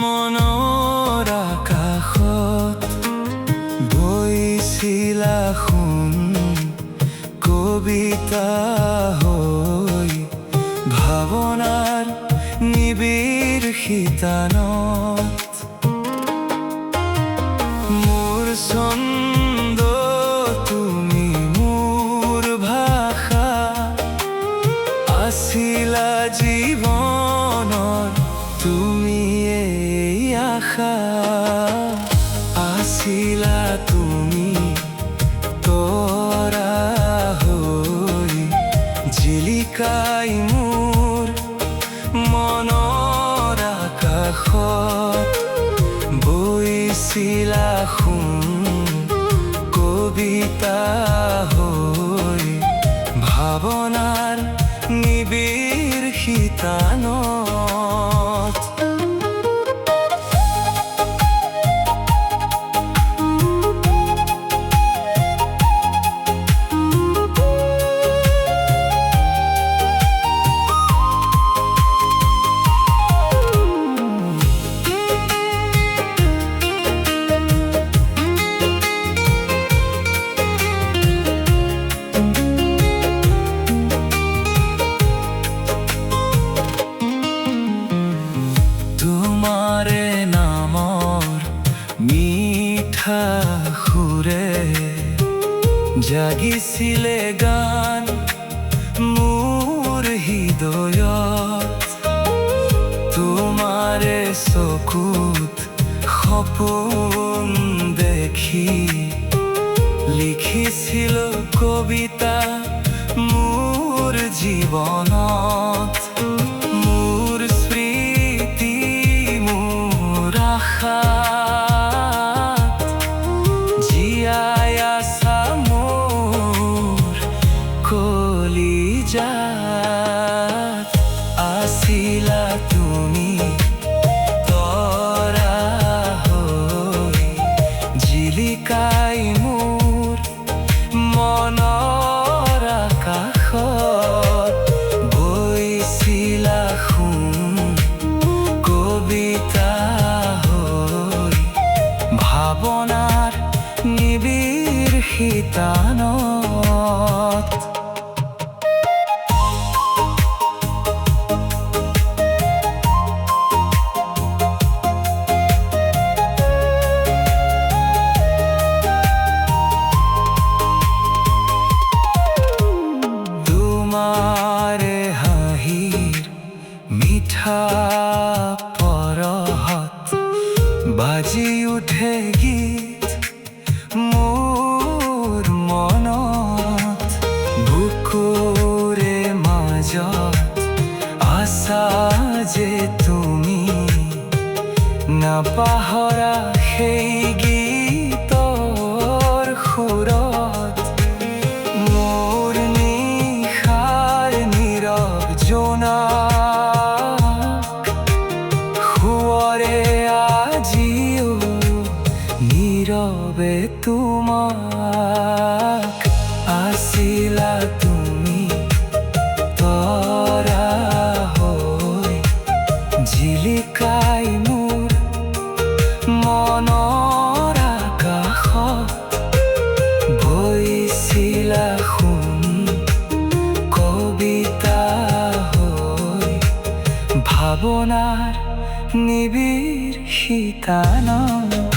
মনৰ আকাশত বৈছিলা সোণ কবিতা হৈ ভাৱনাৰ নিবিড় শীতানত মোৰ ছন্দ তুমি মোৰ ভাষা আছিলা জীৱনৰ তুমি এই আশা আছিলা তুমি তৰা হৈ জিলিকাই মোৰ মনৰ আকাশত বৈছিলা সোণ কবিতা হৈ ভাৱনাৰ নিবিড় শীতানত তোমাৰে নামৰ মিঠা সুৰে জাগিছিলে গান মোৰ হৃদয়ত তোমাৰে চকুত সপোন দেখি লিখিছিলো কবিতা মোৰ জীৱনত মোৰ স্মৃতি মোৰ আশাত জীয়াই আছা মোৰ কলিজাত আছিলা তুমি তৰা হৈ জিলিকাই মোৰ মনৰ আকাশত বৈছিলা সোণ কবিতা হৈ ভাৱনাৰ নিবিড় শীতানত তোমাৰে হাঁহিৰ মিঠা পৰহত বাজি উঠে গীত মোৰ মনত বুকুৰে মাজত আছা যে তুমি নাপাহৰা সেই গীতৰ সুৰত মোৰ নিশাৰ নীৰৱ জোনাক সুৱৰে আজিও নীৰৱে তোমাক আছিলা তুমি তৰা হৈ জিলিকাই মোৰ মনৰ আকাশত বৈছিলা সোণ কবিতা হৈ ভাৱনাৰ নিবিড় শীতানত